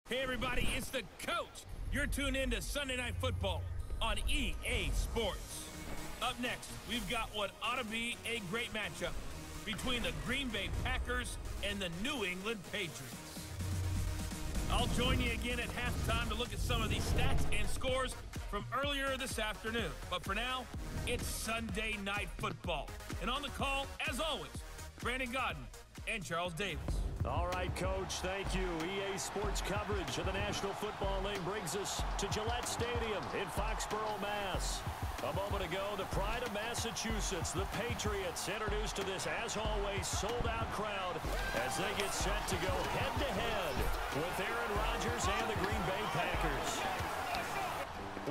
Hey everybody, it's the coach. You're tuned in to Sunday Night Football on EA Sports. Up next, we've got what ought to be a great matchup between the Green Bay Packers and the New England Patriots. I'll join you again at halftime to look at some of these stats and scores from earlier this afternoon. But for now, it's Sunday Night Football. And on the call, as always, Brandon Godden and Charles Davis. All right, Coach, thank you. EA Sports coverage of the National Football League brings us to Gillette Stadium in Foxborough, Mass. A moment ago, the pride of Massachusetts, the Patriots, introduced to this, as always, sold-out crowd as they get set to go head-to-head with Aaron Rodgers and the Green Bay Packers.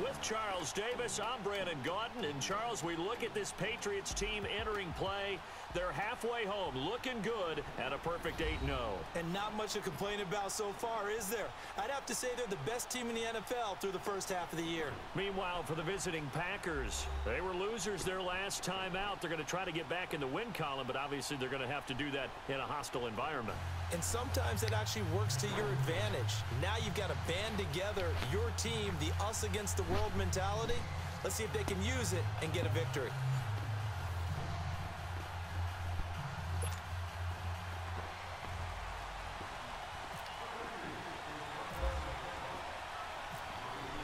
With Charles Davis, I'm Brandon Godden. And, Charles, we look at this Patriots team entering play. They're halfway home, looking good at a perfect 8-0. And not much to complain about so far, is there? I'd have to say they're the best team in the NFL through the first half of the year. Meanwhile, for the visiting Packers, they were losers their last time out. They're going to try to get back in the win column, but obviously they're going to have to do that in a hostile environment. And sometimes that actually works to your advantage. Now you've got to band together your team, the us against the world mentality. Let's see if they can use it and get a victory.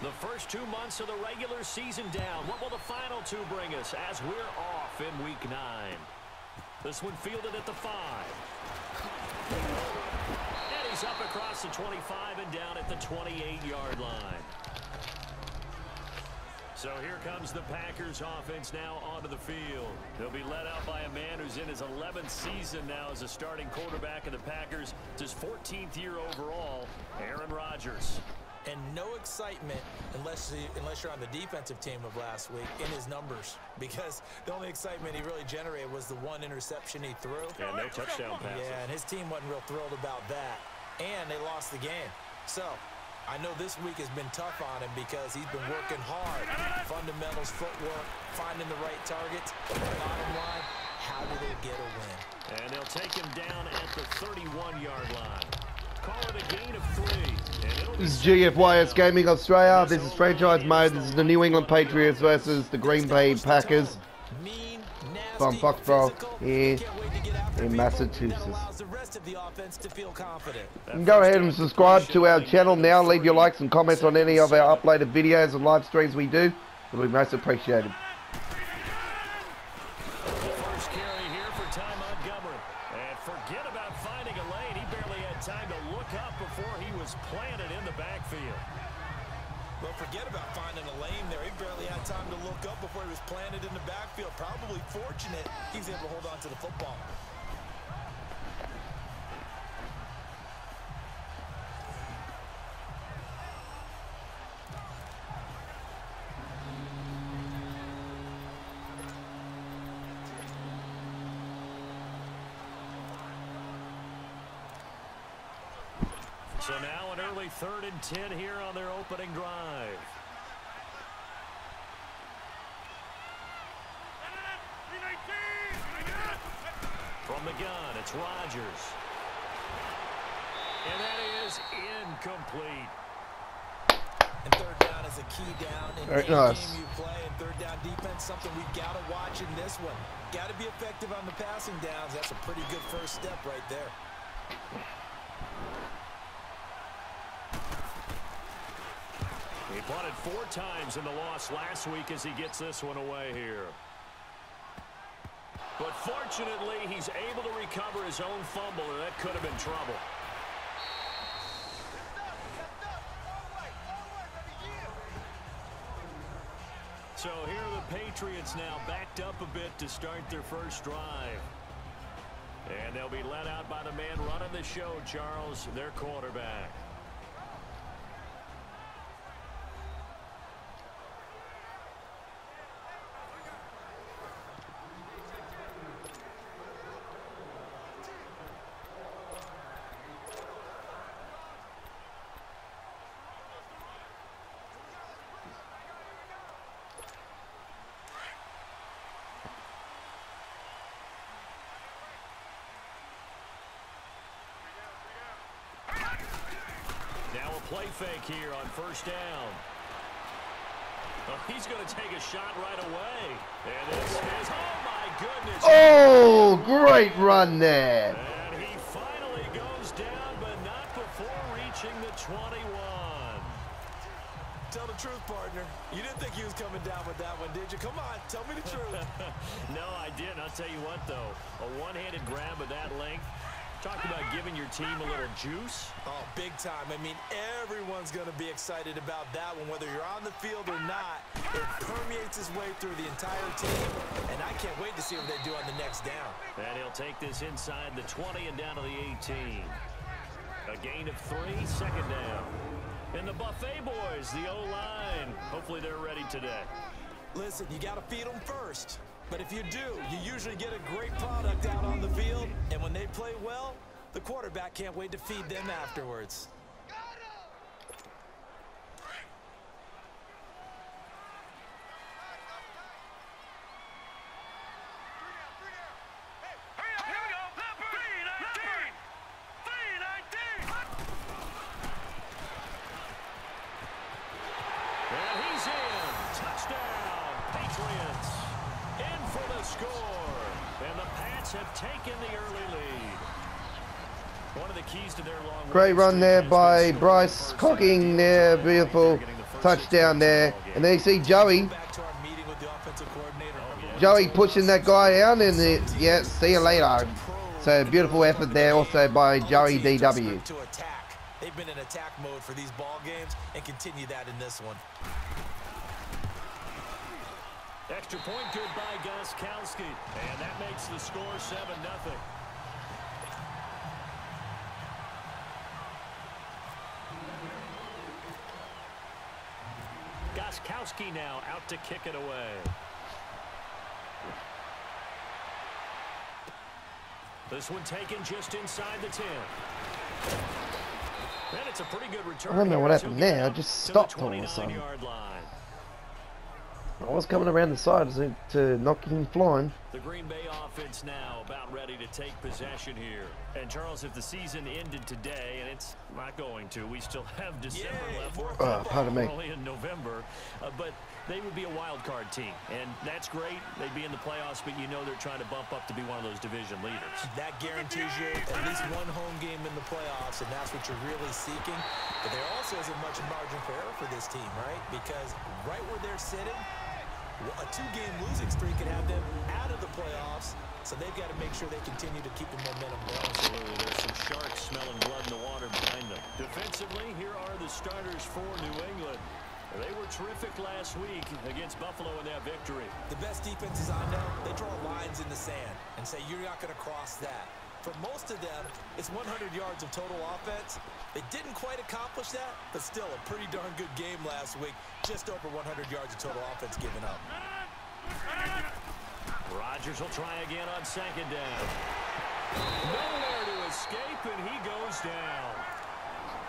The first 2 months of the regular season down. What will the final two bring us as we're off in Week 9? This one fielded at the 5. And he's up across the 25 and down at the 28-yard line. So here comes the Packers offense now onto the field. They'll be led out by a man who's in his 11th season now as a starting quarterback of the Packers. It's his 14th year overall, Aaron Rodgers. And no excitement unless you're on the defensive team of last week in his numbers, because the only excitement he really generated was the one interception he threw. And no touchdown passes. Yeah, and his team wasn't real thrilled about that. And they lost the game. So I know this week has been tough on him because he's been working hard. Fundamentals, footwork, finding the right targets. Bottom line, how do they get a win? And they'll take him down at the 31-yard line. Call it a gain of 3. This is GFYS Gaming Australia. This is franchise mode. This is the New England Patriots versus the Green Bay Packers from Foxborough here in Massachusetts. You can go ahead and subscribe to our channel now. Leave your likes and comments on any of our uploaded videos and live streams we do. It will be most appreciated. Planted in the backfield. Well, forget about finding a lane there. He barely had time to look up before he was planted in the backfield. Probably fortunate he was able to hold on to the football. So now an early 3rd and 10 here on their opening drive. From the gun, it's Rodgers. And that is incomplete. And 3rd down is a key down in any game you play. And 3rd down defense, something we've got to watch in this one. Got to be effective on the passing downs. That's a pretty good first step right there. He punted 4 times in the loss last week as he gets this one away here. But fortunately, he's able to recover his own fumble, and that could have been trouble. So here are the Patriots now backed up a bit to start their first drive. And they'll be led out by the man running the show, Charles, their quarterback. Now a play fake here on first down. Oh, he's going to take a shot right away. And this is, oh my goodness. Oh, great run there. And he finally goes down, but not before reaching the 21. Tell the truth, partner. You didn't think he was coming down with that one, did you? Come on, tell me the truth. No, I didn't. I'll tell you what, though. A one-handed grab of that length. Talk about giving your team a little juice. Oh, big time. I mean, everyone's going to be excited about that one, whether you're on the field or not. It permeates his way through the entire team, and I can't wait to see what they do on the next down. And he'll take this inside the 20 and down to the 18. A gain of 3, second down. And the Buffet boys, the O-line. Hopefully they're ready today. Listen, you got to feed them first. But if you do, you usually get a great product out on the field. And when they play well, the quarterback can't wait to feed them afterwards. Have taken the early lead. One of the keys to their long Great run there by Bryce, cocking there, beautiful touchdown there. And then you see Joey. Joey pushing that guy out, and yeah, see you later. So beautiful effort there also by Joey DW. They've been in attack mode for these ball games and continue that in this one. Extra point good by Gostkowski, and that makes the score 7-0. Gostkowski now out to kick it away. This one taken just inside the 10. And it's a pretty good return. I don't know what happened there. I just stopped all of a sudden. I was coming around the side to knock him flying. The Green Bay offense now about ready to take possession here. And Charles, if the season ended today, and it's not going to, we still have December left. Pardon me. Early in November, but they would be a wild card team, and that's great. They'd be in the playoffs, but you know they're trying to bump up to be one of those division leaders. That guarantees you at least one home game in the playoffs, and that's what you're really seeking. But there also isn't much margin for error for this team, right? Because right where they're sitting, a 2-game losing streak could have them out of the playoffs, so they've got to make sure they continue to keep the momentum going. Absolutely. There's some sharks smelling blood in the water behind them. Defensively, here are the starters for New England. They were terrific last week against Buffalo in that victory. The best defenses I know, they draw lines in the sand and say you're not going to cross that. For most of them, it's 100 yards of total offense. They didn't quite accomplish that, but still a pretty darn good game last week. Just over 100 yards of total offense given up. Rodgers will try again on second down. Nowhere to escape, and he goes down.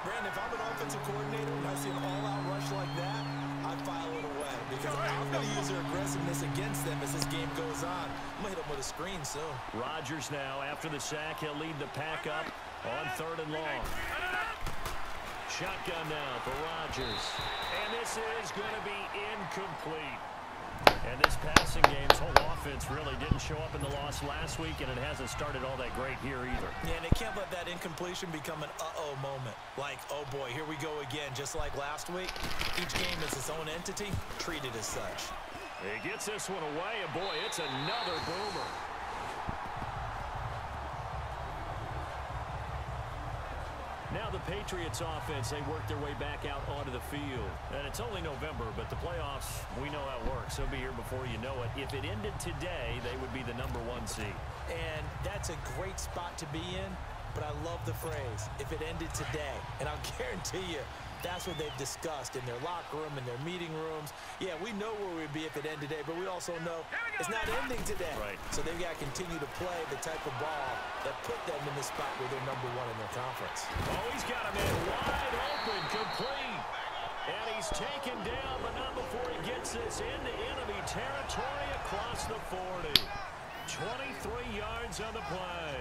Brandon, if I'm an offensive coordinator and I see an all-out rush like that, I'd file it away because I'm going to use their aggressiveness against them as this game goes on. I'm going to hit them with a screen soon. Rodgers now, after the sack, he'll lead the pack up on 3rd and long. Shotgun now for Rodgers. And this is going to be incomplete. And this passing game's whole offense really didn't show up in the loss last week, and it hasn't started all that great here either. Yeah, and they can't let that incompletion become an uh-oh moment. Like, oh boy, here we go again, just like last week. Each game is its own entity, treated as such. He gets this one away, and boy, it's another boomer. Now the Patriots offense, they work their way back out onto the field. And it's only November, but the playoffs, we know how it works. They'll be here before you know it. If it ended today, they would be the #1 seed. And that's a great spot to be in, but I love the phrase, if it ended today. And I'll guarantee you, that's what they've discussed in their locker room, in their meeting rooms. Yeah, we know where we'd be if it ended today, but we also know it's not ending today. Right. So they've got to continue to play the type of ball that put them in the spot where they're #1 in their conference. Oh, he's got a man wide open, complete. And he's taken down, but not before he gets this into enemy territory across the 40. 23 yards on the play.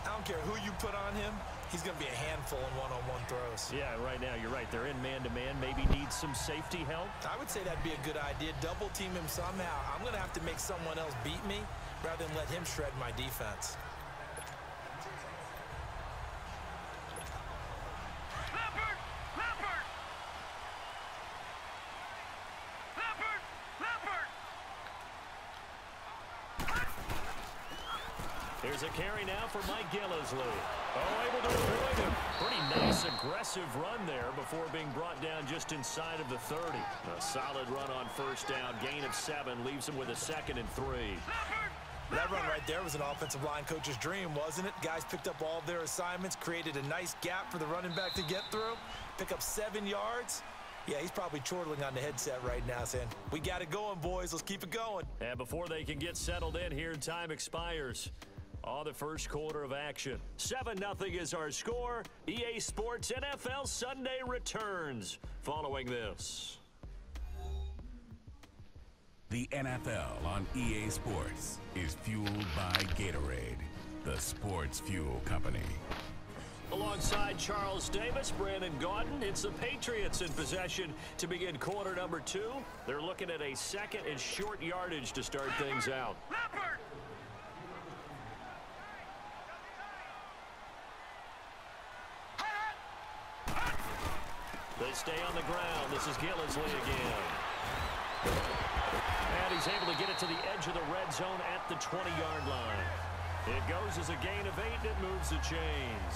I don't care who you put on him, he's going to be a handful in one-on-one throws. Yeah, right now you're right. They're in man-to-man. Maybe needs some safety help. I would say that'd be a good idea. Double team him somehow. I'm going to have to make someone else beat me rather than let him shred my defense. Here's a carry now for Mike Gillisley. Oh, able to avoid him. Pretty nice, aggressive run there before being brought down just inside of the 30. A solid run on first down. Gain of 7 leaves him with a 2nd and 3. That run right there was an offensive line coach's dream, wasn't it? Guys picked up all of their assignments, created a nice gap for the running back to get through, pick up 7 yards. Yeah, he's probably chortling on the headset right now saying, we got it going, boys. Let's keep it going. And before they can get settled in here, time expires. The first quarter of action. 7-0 is our score. EA Sports NFL Sunday returns following this. The NFL on EA Sports is fueled by Gatorade, the sports fuel company. Alongside Charles Davis, Brandon Gaudin, it's the Patriots in possession to begin quarter number 2. They're looking at a 2nd and short yardage to start things out. They stay on the ground. This is Gillisley again. And he's able to get it to the edge of the red zone at the 20-yard line. It goes as a gain of 8, and it moves the chains.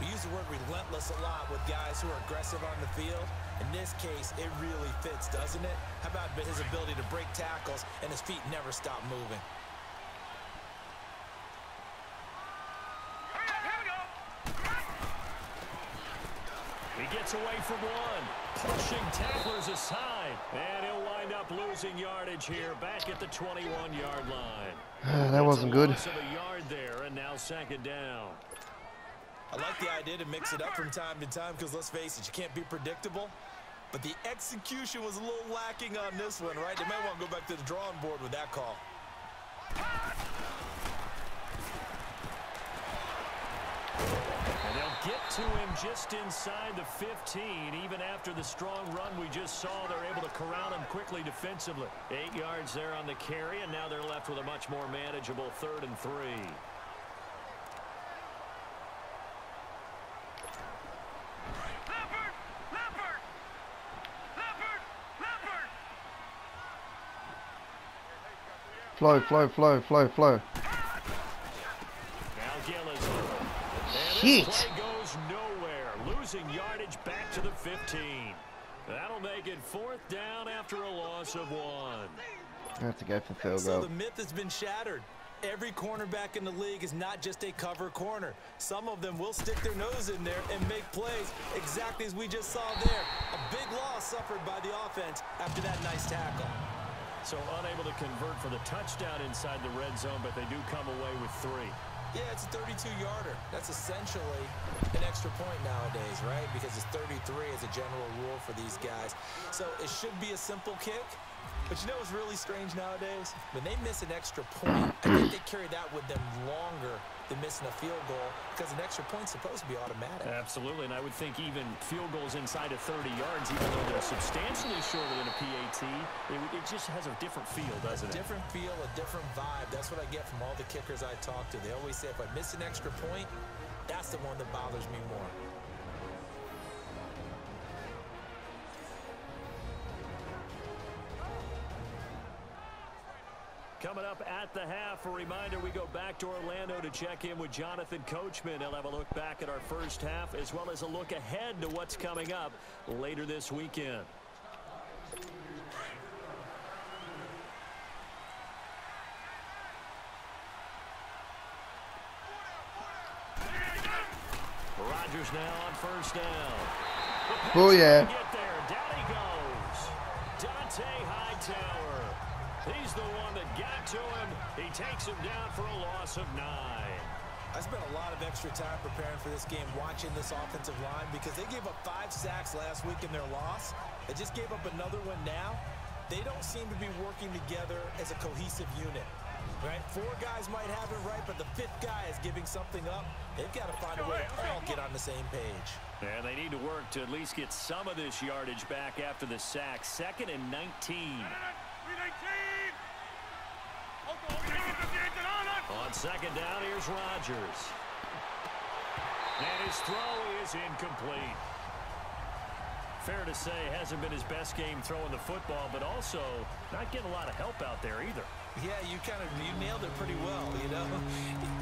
We use the word relentless a lot with guys who are aggressive on the field. In this case, it really fits, doesn't it? How about his ability to break tackles and his feet never stop moving? He gets away from one, pushing tacklers aside, and he'll wind up losing yardage here back at the 21-yard line. That wasn't good. Loss of a yard there, and now 2nd down. I like the idea to mix it up from time to time because, let's face it, you can't be predictable. But the execution was a little lacking on this one, right? They might want to go back to the drawing board with that call. And they'll get to him just inside the 15. Even after the strong run we just saw, they're able to corral him quickly defensively. 8 yards there on the carry, and now they're left with a much more manageable 3rd and 3. Flow, flow, flow, flow, flow. Now Gillisley. Shit! This play goes nowhere. Losing yardage back to the 15. That'll make it 4th down after a loss of 1. I have to go for field So goal. the myth has been shattered. Every cornerback in the league is not just a cover corner. Some of them will stick their nose in there and make plays exactly as we just saw there. A big loss suffered by the offense after that nice tackle. So unable to convert for the touchdown inside the red zone, but they do come away with 3. Yeah, it's a 32-yarder. That's essentially an extra point nowadays, right? Because it's 33 as a general rule for these guys. So it should be a simple kick. But you know what's really strange nowadays? When they miss an extra point, I think they carry that with them longer than missing a field goal because an extra point's supposed to be automatic. Absolutely, and I would think even field goals inside of 30 yards, even though they're substantially shorter than a PAT, it just has a different feel, doesn't it? Different feel, a different vibe. That's what I get from all the kickers I talk to. They always say if I miss an extra point, that's the one that bothers me more. Coming up at the half, a reminder we go back to Orlando to check in with Jonathan Coachman. He'll have a look back at our first half as well as a look ahead to what's coming up later this weekend. Rodgers now on first down. Oh, yeah. Get there. Down he goes. Dante Hightower. He's the one that got to him. He takes him down for a loss of 9. I spent a lot of extra time preparing for this game, watching this offensive line, because they gave up 5 sacks last week in their loss. They just gave up another one now. They don't seem to be working together as a cohesive unit. Right? 4 guys might have it right, but the 5th guy is giving something up. They've got to find a way to all get on the same page. And they need to work to at least get some of this yardage back after the sack. 2nd and 19. On 2nd down, here's Rodgers. And his throw is incomplete. Fair to say, hasn't been his best game throwing the football, but also not getting a lot of help out there either. Yeah, you nailed it pretty well, you know.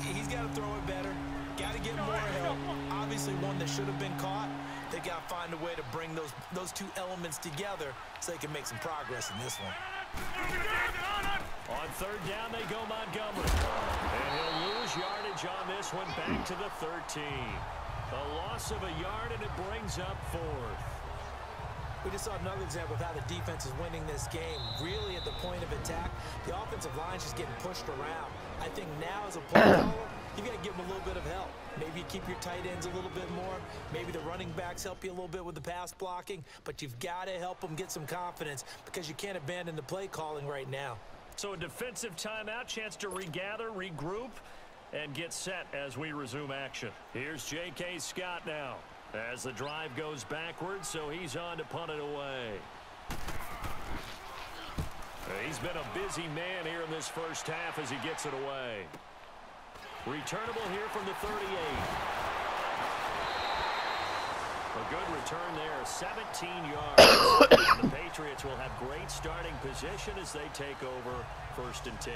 He's got to throw it better. Got to get more help. Obviously one that should have been caught. They got to find a way to bring those 2 elements together so they can make some progress in this one. On 3rd down, they go Montgomery. And he'll lose yardage on this one, back to the 13. A loss of a yard, and it brings up 4th. We just saw another example of how the defense is winning this game. Really at the point of attack, the offensive line's just getting pushed around. I think now as a play caller, you've got to give them a little bit of help. Maybe you keep your tight ends a little bit more. Maybe the running backs help you a little bit with the pass blocking. But you've got to help them get some confidence because you can't abandon the play calling right now. So a defensive timeout, chance to regather, regroup, and get set as we resume action. Here's J.K. Scott now as the drive goes backwards, so he's on to punt it away. He's been a busy man here in this first half as he gets it away. Returnable here from the 38. A good return there, 17 yards. The Patriots will have great starting position as they take over 1st and 10.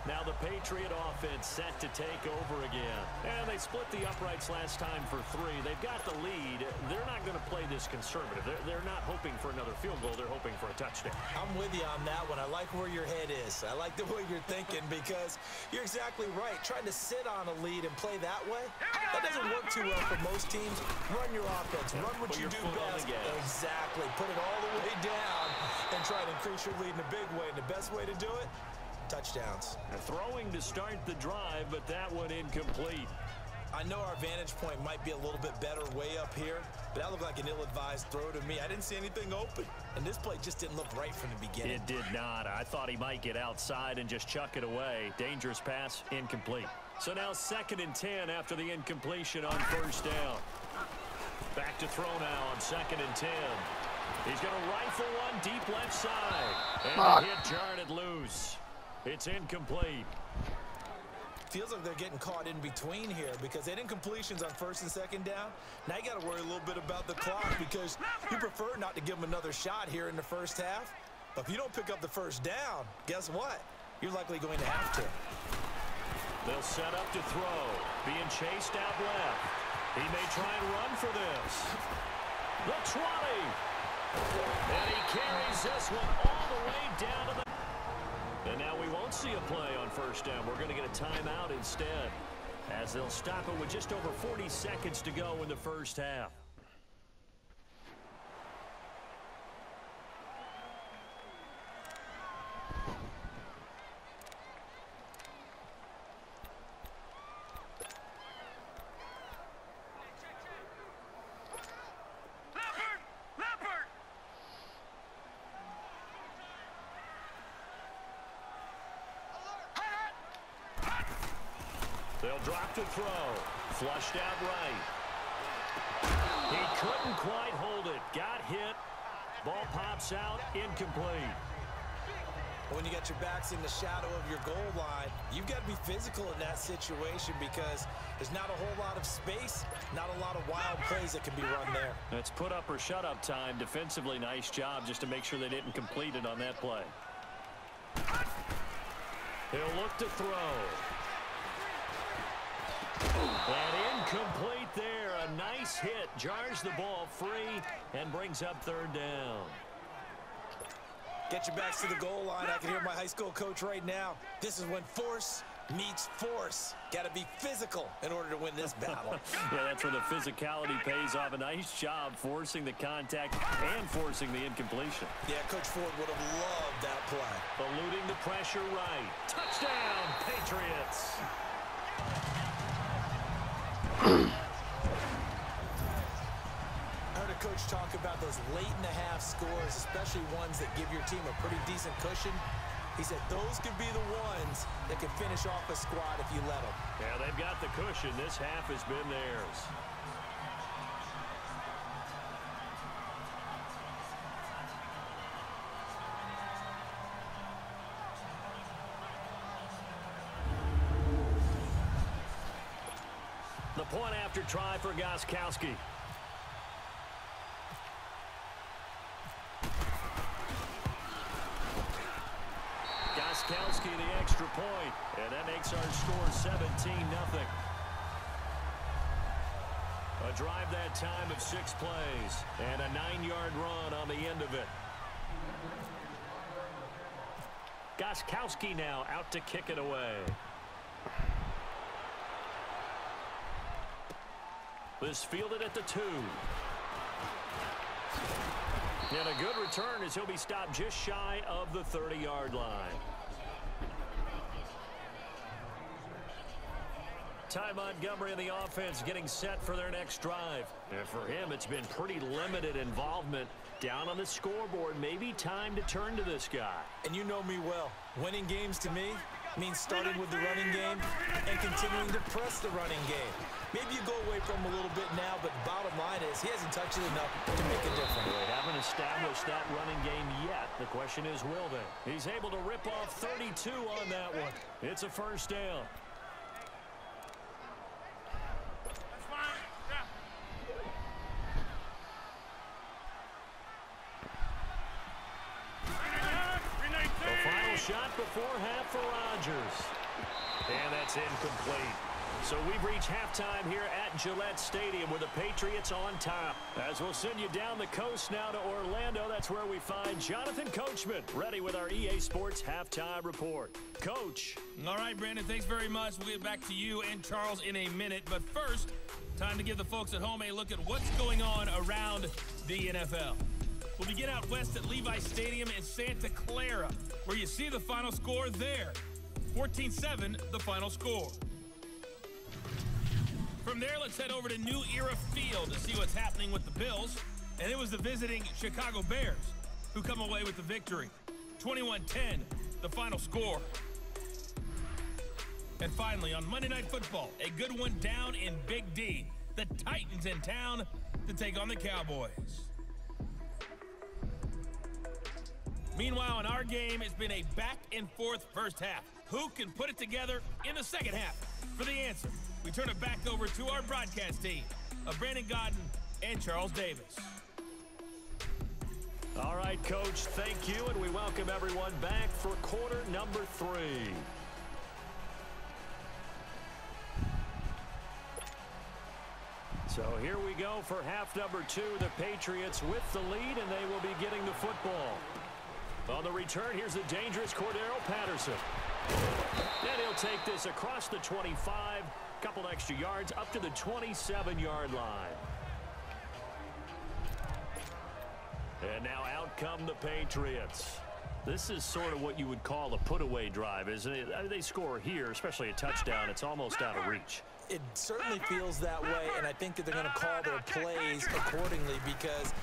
Now the Patriot offense set to take over again. And they split the uprights last time for 3. They've got the lead. They're not going to play this conservative. They're not hoping for another field goal. They're hoping for a touchdown. I'm with you on that one. I like where your head is. I like the way you're thinking because you're exactly right. Trying to sit on a lead and play that way, that doesn't work too well for most teams. Run your offense. Run what you do best. Exactly. Put it all the way down and try to increase your lead in a big way. And the best way to do it, touchdowns. Throwing to start the drive, but that one incomplete. I know our vantage point might be a little bit better way up here, but that looked like an ill-advised throw to me. I didn't see anything open, and this play just didn't look right from the beginning. It did not. I thought he might get outside and just chuck it away. Dangerous pass, incomplete. So now 2nd and 10 after the incompletion on 1st down. Back to throw now on 2nd and 10. He's going to rifle one deep left side. And the hit jarred it loose. It's incomplete. Feels like they're getting caught in between here because they didn't completions on 1st and 2nd down. Now you got to worry a little bit about the clock because you prefer not to give them another shot here in the first half. But if you don't pick up the 1st down, guess what? You're likely going to have to. They'll set up to throw. Being chased out left. He may try and run for this. The 20. And he carries this one all the way down to the... And now we won't see a play on 1st down. We're going to get a timeout instead, as they'll stop it with just over 40 seconds to go in the first half. They'll drop to throw. Flushed out right. He couldn't quite hold it. Got hit. Ball pops out. Incomplete. When you got your backs in the shadow of your goal line, you've got to be physical in that situation because there's not a whole lot of space, not a lot of wild plays that can be run there. That's put up or shut up time. Defensively, nice job just to make sure they didn't complete it on that play. He'll look to throw. And incomplete there. A nice hit. Jars the ball free and brings up 3rd down. Get your backs to the goal line. I can hear my high school coach right now. This is when force meets force. Got to be physical in order to win this battle. Yeah, that's where the physicality pays off. A nice job forcing the contact and forcing the incompletion. Yeah, Coach Ford would have loved that play. Eluding the pressure right. Touchdown, Patriots. I heard a coach talk about those late-in-the-half scores, especially ones that give your team a pretty decent cushion. He said those could be the ones that can finish off a squad if you let them. Yeah, they've got the cushion. This half has been theirs. The point after try for Gostkowski. Gostkowski the extra point, and that makes our score 17-0. A drive that time of 6 plays, and a 9-yard run on the end of it. Gostkowski now out to kick it away. This fielded at the 2. And a good return as he'll be stopped just shy of the 30-yard line. Ty Montgomery and the offense getting set for their next drive. And for him, it's been pretty limited involvement. Down on the scoreboard, maybe time to turn to this guy. And you know me well. Winning games to me means starting with the running game and continuing to press the running game. Maybe you go away from him a little bit now, but bottom line is he hasn't touched it enough to make a difference. They haven't established that running game yet. The question is, will they? He's able to rip off 32 on that one. It's a first down. Shot before half for Rodgers. And that's incomplete. So we've reached halftime here at Gillette Stadium with the Patriots on top. As we'll send you down the coast now to Orlando, that's where we find Jonathan Coachman ready with our EA Sports Halftime Report. Coach. All right, Brandon, thanks very much. We'll get back to you and Charles in a minute. But first, time to give the folks at home a look at what's going on around the NFL. We'll begin out west at Levi Stadium in Santa Clara, where you see the final score there. 14-7, the final score. From there, let's head over to New Era Field to see what's happening with the Bills. And it was the visiting Chicago Bears who come away with the victory. 21-10, the final score. And finally, on Monday Night Football, a good one down in Big D. The Titans in town to take on the Cowboys. Meanwhile, in our game, it's been a back-and-forth first half. Who can put it together in the second half? For the answer, we turn it back over to our broadcast team of Brandon Godden and Charles Davis. All right, Coach, thank you, and we welcome everyone back for quarter number 3. So here we go for half number 2. The Patriots with the lead, and they will be getting the football. On the return, here's the dangerous Cordero Patterson. And he'll take this across the 25, couple extra yards, up to the 27-yard line. And now out come the Patriots. This is sort of what you would call a put-away drive, isn't it? I mean, they score here, especially a touchdown. It's almost out of reach. It certainly feels that way, and I think that they're going to call their plays accordingly because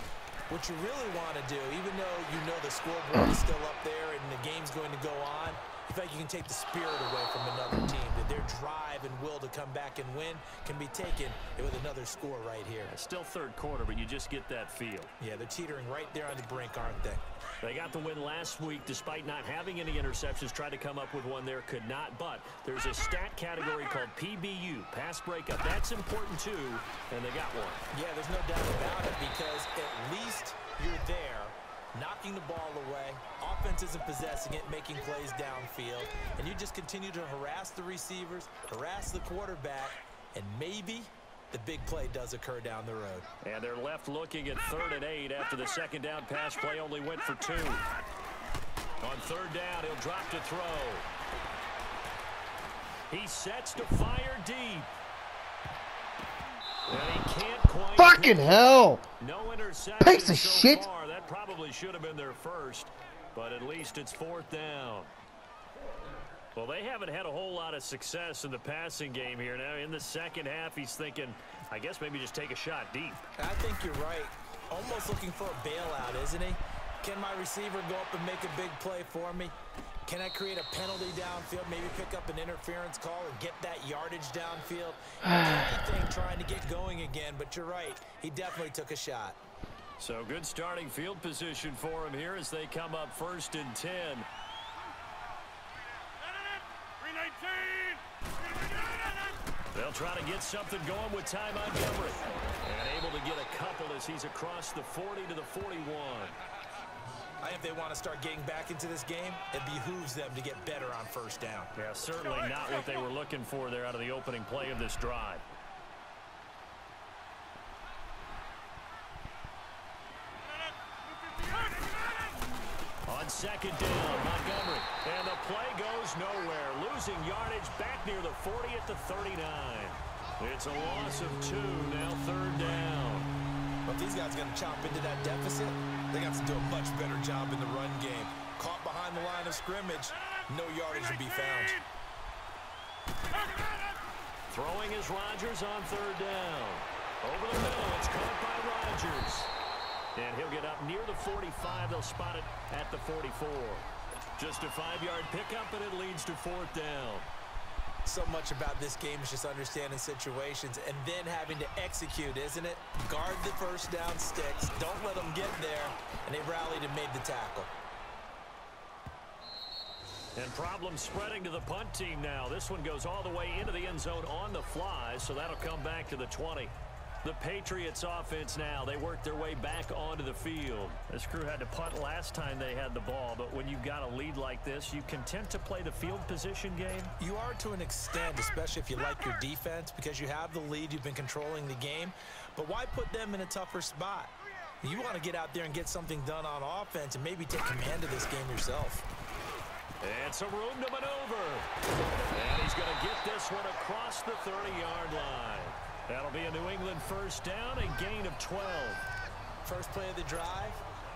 what you really want to do, even though you know the scoreboard is still up there and the game's going to go on, in fact, you can take the spirit away from another team. That their drive and will to come back and win can be taken with another score right here. It's still third quarter, but you just get that feel. Yeah, they're teetering right there on the brink, aren't they? They got the win last week despite not having any interceptions. Tried to come up with one there, could not. But there's a stat category called PBU, pass breakup. That's important too, and they got one. Yeah, there's no doubt about it because at least you're there, knocking the ball away. Offense isn't possessing it, making plays downfield. And you just continue to harass the receivers, harass the quarterback, and maybe the big play does occur down the road. And they're left looking at 3rd and 8 after the second down pass play only went for 2. On 3rd down, he'll drop to throw. He sets to fire deep. And he can't quite. Fucking hell! No interception. Piece of so shit. Far. That probably should have been their first, but at least it's 4th down. Well, they haven't had a whole lot of success in the passing game here. Now, in the second half, he's thinking, I guess maybe just take a shot deep. I think you're right. Almost looking for a bailout, isn't he? Can my receiver go up and make a big play for me? Can I create a penalty downfield, maybe pick up an interference call and get that yardage downfield? Anything trying to get going again, but you're right. He definitely took a shot. So good starting field position for him here as they come up 1st and 10. They'll try to get something going with Ty Montgomery. And able to get a couple as he's across the 40 to the 41. I think if they want to start getting back into this game, it behooves them to get better on 1st down. Yeah, certainly not what they were looking for there out of the opening play of this drive. On 2nd down, Montgomery. And the play goes nowhere. Losing yardage back near the 40 at the 39. It's a loss of 2, now 3rd down. But if these guys are going to chomp into that deficit, they got to do a much better job in the run game. Caught behind the line of scrimmage, no yardage to be found. Throwing is Rodgers on 3rd down. Over the middle, it's caught by Rodgers. And he'll get up near the 45. They'll spot it at the 44. Just a 5-yard pickup, and it leads to 4th down. So much about this game is just understanding situations and then having to execute, isn't it? Guard the 1st down sticks. Don't let them get there. And they rallied and made the tackle. And problems spreading to the punt team now. This one goes all the way into the end zone on the fly, so that'll come back to the 20. The Patriots offense now, they work their way back onto the field. This crew had to punt last time they had the ball, but when you've got a lead like this, you content to play the field position game? You are to an extent, especially if you like your defense, because you have the lead, you've been controlling the game. But why put them in a tougher spot? You want to get out there and get something done on offense and maybe take command of this game yourself. And some room to maneuver. And he's going to get this one across the 30-yard line. That'll be a New England 1st down, a gain of 12. First play of the drive,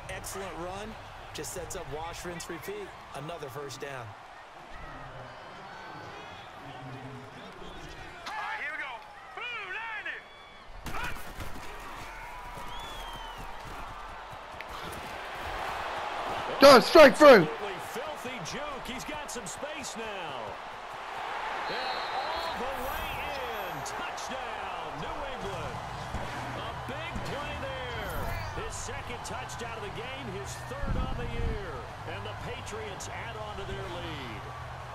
excellent run. Just sets up wash, rinse, repeat. Another 1st down. All right, here we go. Blue, Go straight through. Absolutely filthy juke. He's got some space now. And all the way in. Touchdown, New England. A big play there. His 2nd touchdown of the game, his 3rd on the year. And the Patriots add on to their lead.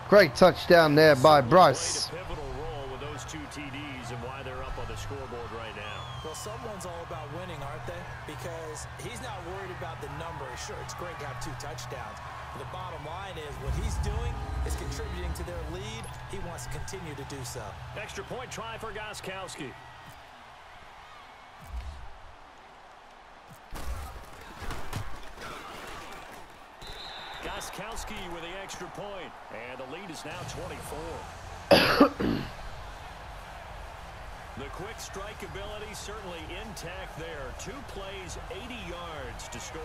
Great touchdown there by Bryce. Played a pivotal role with those 2 TDs and why they're up on the scoreboard right now. Well, someone's all about winning, aren't they? Because he's not worried about the numbers. Sure, it's great to have 2 touchdowns. But the bottom line is what he's doing is contributing to their lead. He wants to continue to do so. Extra point try for Gostkowski. Gostkowski with the extra point. And the lead is now 24. The quick strike ability certainly intact there. 2 plays, 80 yards to score.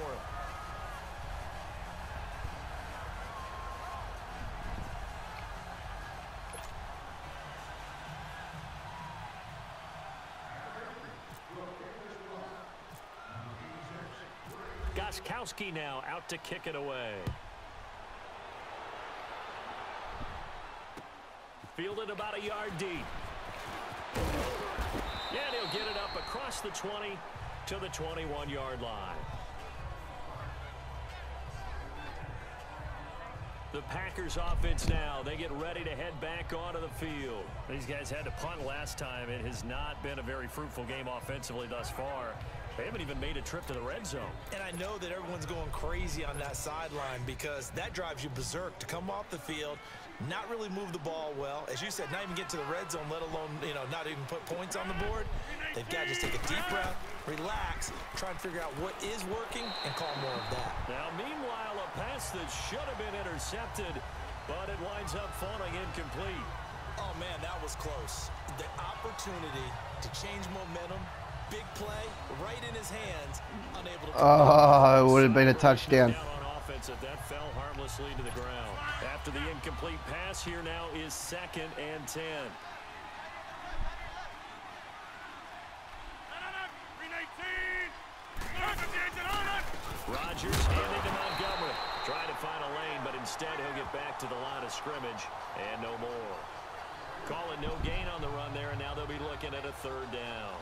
Gostkowski now out to kick it away. Fielded about a yard deep. And he'll get it up across the 20 to the 21-yard line. The Packers offense now, they get ready to head back onto the field. These guys had to punt last time. It has not been a very fruitful game offensively thus far. They haven't even made a trip to the red zone. And I know that everyone's going crazy on that sideline because that drives you berserk to come off the field, not really move the ball well. As you said, not even get to the red zone, let alone, not even put points on the board. They've got to just take a deep breath, relax, try and figure out what is working, and call more of that. Now, meanwhile, a pass that should have been intercepted, but it winds up falling incomplete. Oh, man, that was close. The opportunity to change momentum, big play, right in his hands, unable to... Oh, it would have been a touchdown. That fell harmlessly to the ground. After the incomplete pass, here now is 2nd and 10. Rodgers handing to Montgomery. Trying to find a lane, but instead he'll get back to the line of scrimmage and no more. Calling no gain on the run there, and now they'll be looking at a third down.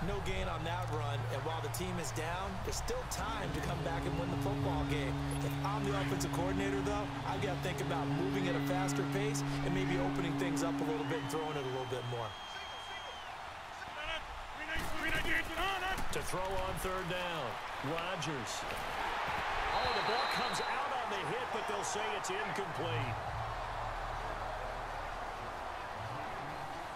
No gain on that run, and while the team is down, there's still time to come back and win the football game. If I'm the offensive coordinator, though, I've got to think about moving at a faster pace and maybe opening things up a little bit and throwing it a little bit more. To throw on third down, Rodgers. Oh, the ball comes out on the hit, but they'll say it's incomplete.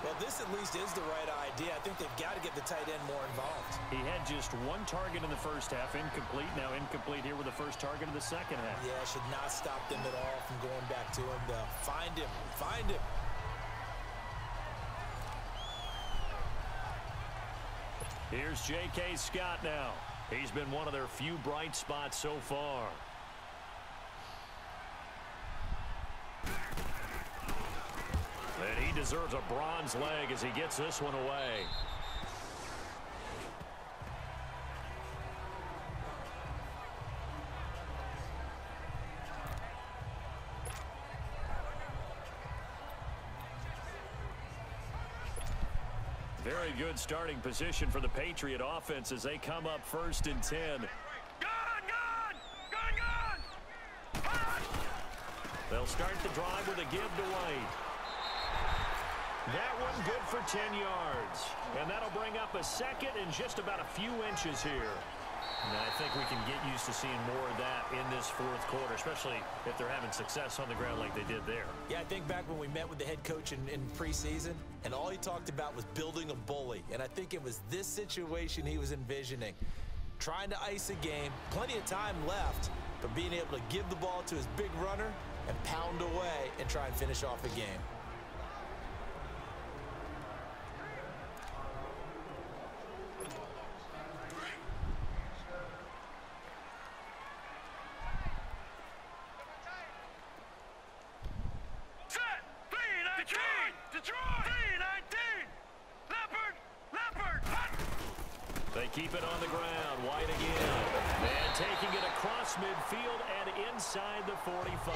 Well, this at least is the right idea. I think they've got to get the tight end more involved. He had just one target in the first half, incomplete. Now incomplete here with the first target of the second half. Yeah, should not stop them at all from going back to him, though. Find him. Find him. Here's J.K. Scott now. He's been one of their few bright spots so far. And he deserves a bronze leg as he gets this one away. Very good starting position for the Patriot offense as they come up 1st and 10. They'll start the drive with a give to White. That one good for 10 yards. And that'll bring up a second and just about a few inches here. And I think we can get used to seeing more of that in this fourth quarter, especially if they're having success on the ground like they did there. Yeah, I think back when we met with the head coach in preseason, and all he talked about was building a bully. And I think it was this situation he was envisioning. Trying to ice a game, plenty of time left, but being able to give the ball to his big runner and pound away and try and finish off a game. Keep it on the ground. White again. And taking it across midfield and inside the 45.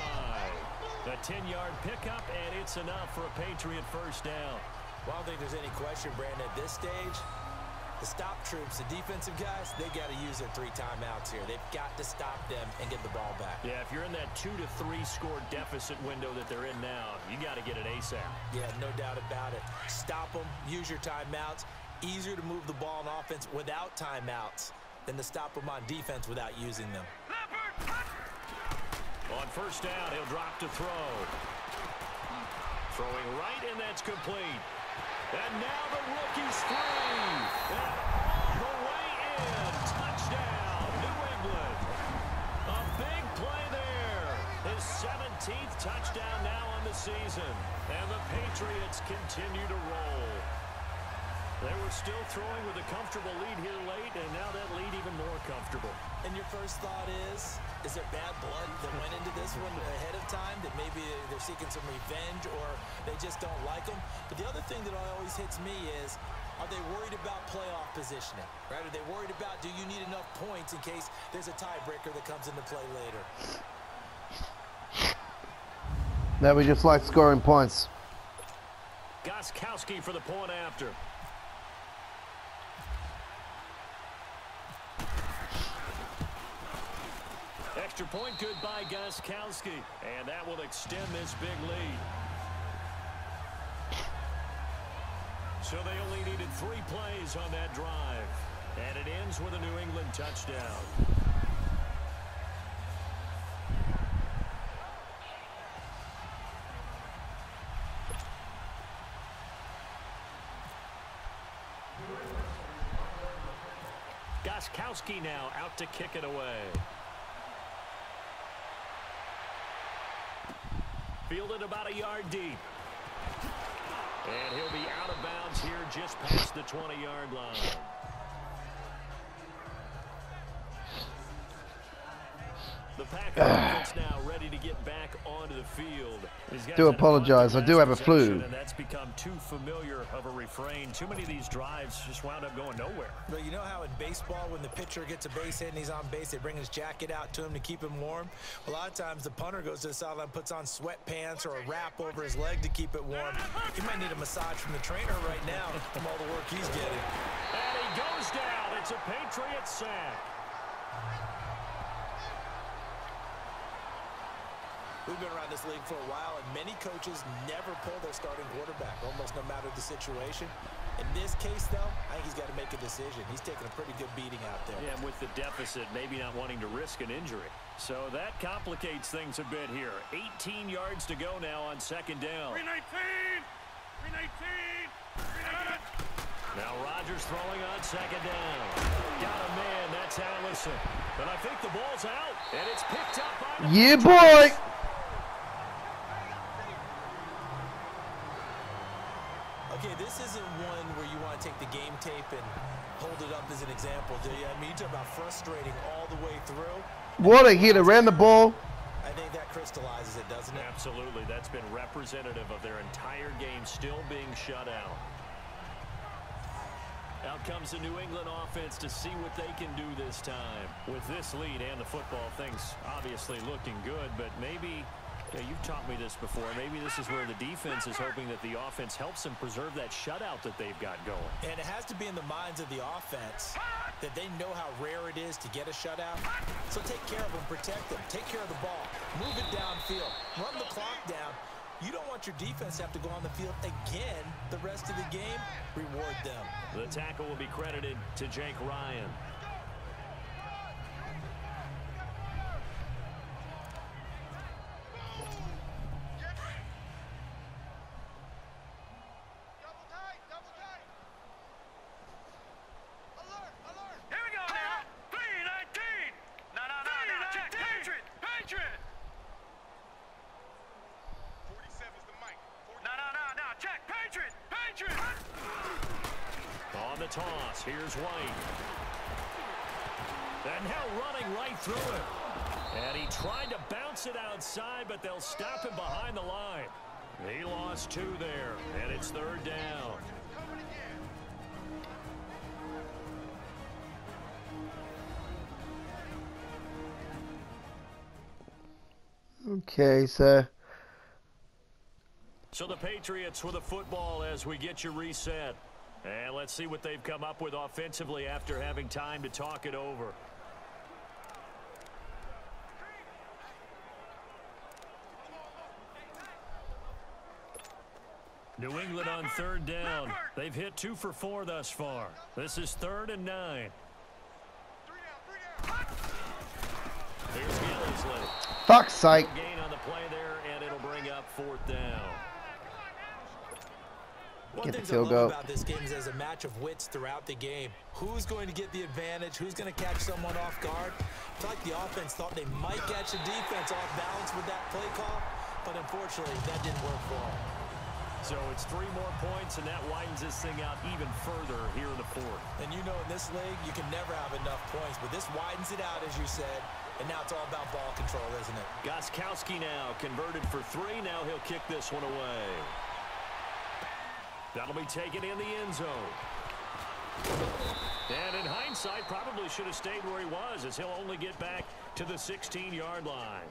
A 10-yard pickup, and it's enough for a Patriot first down. Well, I don't think there's any question, Brandon, at this stage, the stop troops, the defensive guys, they got to use their 3 timeouts here. They've got to stop them and get the ball back. Yeah, if you're in that 2 to 3 score deficit window that they're in now, you got to get it ASAP. Yeah, no doubt about it. Stop them, use your timeouts. Easier to move the ball on offense without timeouts than to stop them on defense without using them. On first down, he'll drop to throw. Throwing right, and that's complete. And now the rookie's free. And all the way in. Touchdown, New England. A big play there. His 17th touchdown now on the season. And the Patriots continue to roll. They were still throwing with a comfortable lead here late, and now that lead even more comfortable. And your first thought is there bad blood that went into this one ahead of time, that maybe they're seeking some revenge or they just don't like them? But the other thing that always hits me is, are they worried about playoff positioning? Right? Are they worried about, do you need enough points in case there's a tiebreaker that comes into play later? Now we just like scoring points. Gostkowski for the point after. Extra point good by Gostkowski, and that will extend this big lead. So they only needed 3 plays on that drive, and it ends with a New England touchdown. Gostkowski now out to kick it away. Fielded about a yard deep. And he'll be out of bounds here just past the 20-yard line. The Packers offense now ready to get back onto the field. Do apologize. I do have a flu. And that's become too familiar of a refrain. Too many of these drives just wound up going nowhere. But you know how in baseball, when the pitcher gets a base hit and he's on base, they bring his jacket out to him to keep him warm? A lot of times the punter goes to the sideline, puts on sweatpants or a wrap over his leg to keep it warm. He might need a massage from the trainer right now from all the work he's getting. And he goes down. It's a Patriot sack. We've been around this league for a while, and many coaches never pull their starting quarterback, almost no matter the situation. In this case, though, I think he's got to make a decision. He's taking a pretty good beating out there. Yeah, and with the deficit, maybe not wanting to risk an injury. So that complicates things a bit here. 18 yards to go now on second down. 319! 319! 319! Now Rodgers throwing on second down. Got a man, that's Allison. But I think the ball's out, and it's picked up by the Yeah, boy! Okay, this isn't one where you want to take the game tape and hold it up as an example, do you? I mean, you talk about frustrating all the way through. What a hit around the ball. I think that crystallizes it, doesn't it? Absolutely. That's been representative of their entire game still being shut out. Out comes the New England offense to see what they can do this time. With this lead and the football, things obviously looking good, but maybe, you've taught me this before, maybe this is where the defense is hoping that the offense helps them preserve that shutout that they've got going. And it has to be in the minds of the offense that they know how rare it is to get a shutout. So take care of them, protect them, take care of the ball, move it downfield, run the clock down. You don't want your defense to have to go on the field again the rest of the game. Reward them. The tackle will be credited to Jake Ryan. On the toss, here's White. And now running right through it. And he tried to bounce it outside, but they'll stop him behind the line. He lost 2 there, and it's third down. Okay, so the Patriots with the football as we get you reset. And let's see what they've come up with offensively after having time to talk it over. New England on third down. They've hit 2 for 4 thus far. This is 3rd and 9. Here's Gillisley. fuck's sake. Gain on the play there, and it'll bring up 4th down. One Get the thing field I goal. love about this game is there's a match of wits throughout the game. Who's going to get the advantage? Who's going to catch someone off guard? I feel like the offense thought they might catch the defense off balance with that play call, but unfortunately that didn't work for them. So it's 3 more points, and that widens this thing out even further here in the 4th. And you know in this league, you can never have enough points, but this widens it out, as you said, and now it's all about ball control, isn't it? Gostkowski now converted for 3. Now he'll kick this one away. That'll be taken in the end zone. And in hindsight, probably should have stayed where he was, as he'll only get back to the 16-yard line.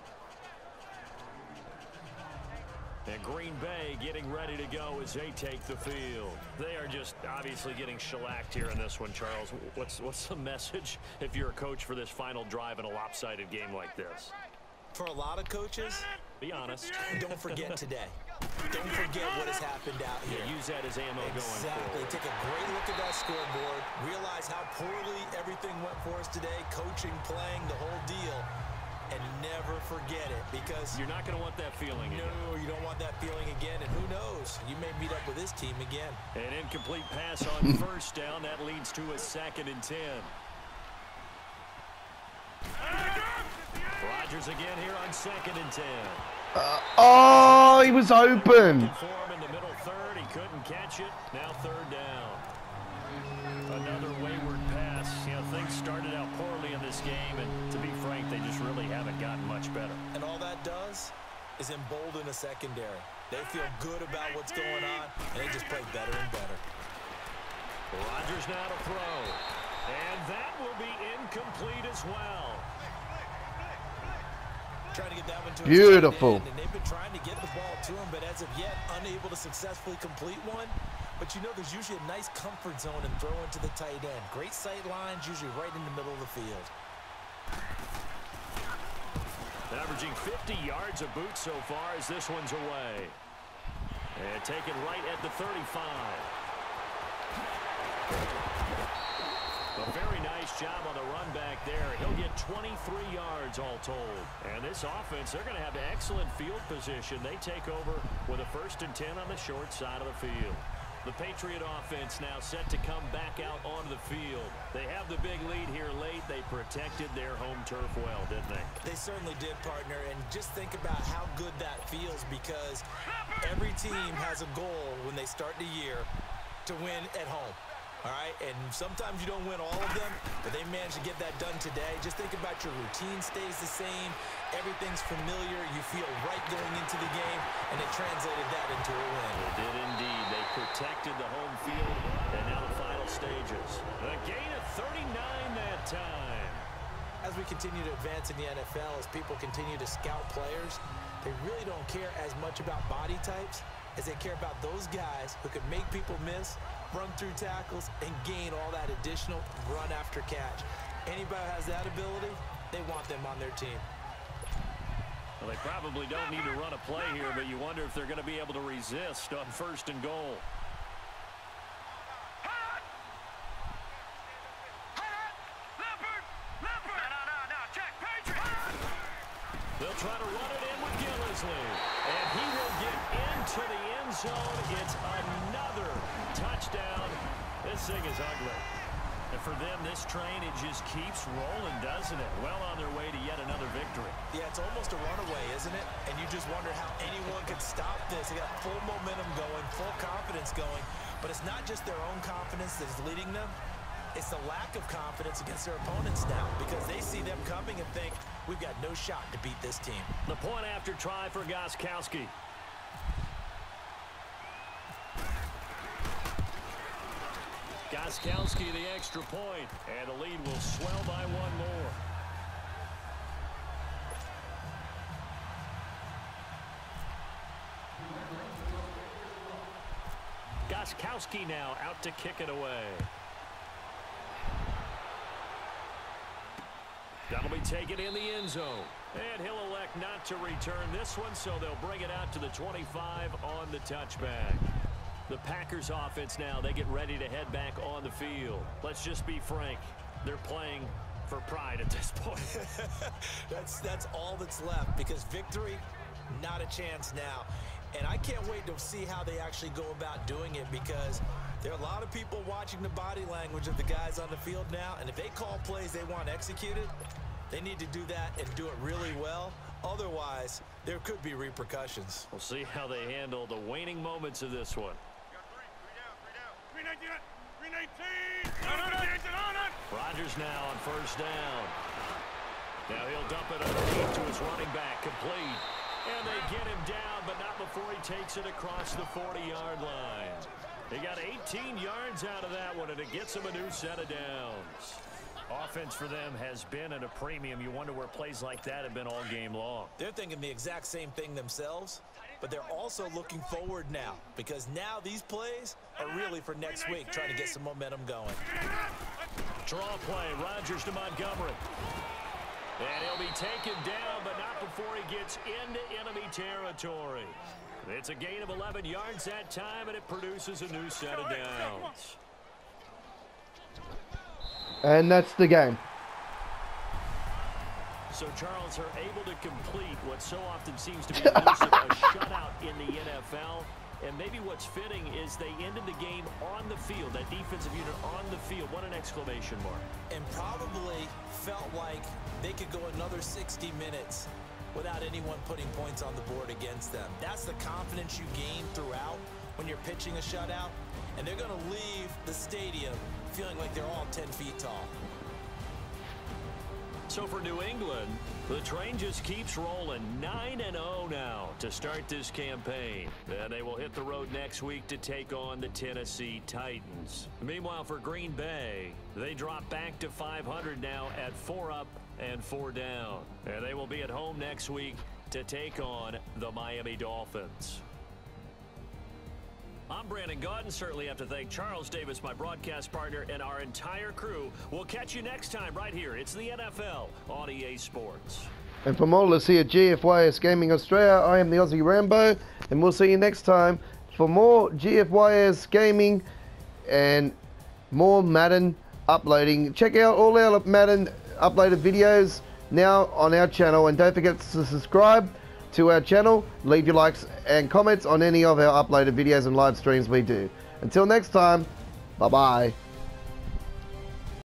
And Green Bay getting ready to go as they take the field. They are just obviously getting shellacked here in this one, Charles. What's the message if you're a coach for this final drive in a lopsided game like this? For a lot of coaches, be honest. Don't forget today. Don't forget what has happened out here. Use that as ammo going Exactly. forward. Take a great look at that scoreboard. Realize how poorly everything went for us today. Coaching, playing, the whole deal. And never forget it, because you're not going to want that feeling again. No, you don't want that feeling again. And who knows? You may meet up with this team again. An incomplete pass on first down. That leads to a 2nd and 10. Rodgers again here on 2nd and 10. Oh, he was open. For him in the middle 3rd. He couldn't catch it. Now 3rd down. Another wayward pass. You know, things started out poorly in this game, and to be frank, they just really haven't gotten is embolden a secondary. They feel good about what's going on, and they just play better and better. Rodgers now to throw. And that will be incomplete as well. Trying to get that one to Beautiful. And they've been trying to get the ball to him, but as of yet, unable to successfully complete one. But you know there's usually a nice comfort zone in throwing to the tight end. Great sight lines, usually right in the middle of the field. Averaging 50 yards a boot so far as this one's away. And taken right at the 35. A very nice job on the run back there. He'll get 23 yards all told. And this offense, they're going to have excellent field position. They take over with a 1st and 10 on the short side of the field. The Patriot offense now set to come back out onto the field. They have the big lead here late. They protected their home turf well, didn't they? They certainly did, partner. And just think about how good that feels, because every team has a goal when they start the year to win at home. All right, and sometimes you don't win all of them, but they managed to get that done today. Just think about your routine stays the same. Everything's familiar. You feel right going into the game, and it translated that into a win. It did indeed. They protected the home field, and now the final stages. A gain of 39 that time. As we continue to advance in the NFL, as people continue to scout players, they really don't care as much about body types as they care about those guys who can make people miss, run through tackles, and gain all that additional run after catch. Anybody who has that ability, they want them on their team. Well, they probably don't need to run a play here, but you wonder if they're going to be able to resist on 1st and goal. They'll try to run it in with Gillisley. And he will get into the end zone. It's another touchdown. This thing is ugly. And for them, this train, it just keeps rolling, doesn't it? Well on their way to yet another victory. Yeah, it's almost a runaway, isn't it? And you just wonder how anyone could stop this. They got full momentum going, full confidence going. But it's not just their own confidence that's leading them. It's the lack of confidence against their opponents now, because they see them coming and think, we've got no shot to beat this team. The point after try for Gostkowski. Gostkowski the extra point, and the lead will swell by one more. Gostkowski now out to kick it away. That'll be taken in the end zone. And he'll elect not to return this one, so they'll bring it out to the 25 on the touchback. The Packers offense now, they get ready to head back on the field. Let's just be frank. They're playing for pride at this point. That's all that's left, because victory, not a chance now. And I can't wait to see how they actually go about doing it, because there are a lot of people watching the body language of the guys on the field now, and if they call plays they want executed, they need to do that and do it really well. Otherwise, there could be repercussions. We'll see how they handle the waning moments of this one. 319. Rodgers now on 1st down. Now he'll dump it underneath to his running back, complete. And they get him down, but not before he takes it across the 40-yard line. He got 18 yards out of that one, and it gets him a new set of downs. Offense for them has been at a premium. You wonder where plays like that have been all game long. They're thinking the exact same thing themselves, but they're also looking forward now, because now these plays are really for next week, trying to get some momentum going. Draw play, Rodgers to Montgomery. And he'll be taken down, but not before he gets into enemy territory. It's a gain of 11 yards that time, and it produces a new set of downs. And that's the game. So, Charles, are able to complete what so often seems to be a shutout in the NFL. And maybe what's fitting is they ended the game on the field, that defensive unit on the field. What an exclamation mark. And probably felt like they could go another 60 minutes without anyone putting points on the board against them. That's the confidence you gain throughout when you're pitching a shutout. And they're going to leave the stadium feeling like they're all 10 feet tall. So for New England, the train just keeps rolling. 9-0 now to start this campaign. And they will hit the road next week to take on the Tennessee Titans. Meanwhile, for Green Bay, they drop back to 500 now at 4 up and 4 down. And they will be at home next week to take on the Miami Dolphins. I'm Brandon Gaudin. Certainly have to thank Charles Davis, my broadcast partner, and our entire crew. We'll catch you next time right here. It's the NFL on EA Sports. And from all of us here at GFYS Gaming Australia, I am the Aussie Rambo, and we'll see you next time for more GFYS Gaming and more Madden uploading. Check out all our Madden uploaded videos now on our channel, and don't forget to subscribe to our channel. Leave your likes and comments on any of our uploaded videos and live streams we do. Until next time, bye bye.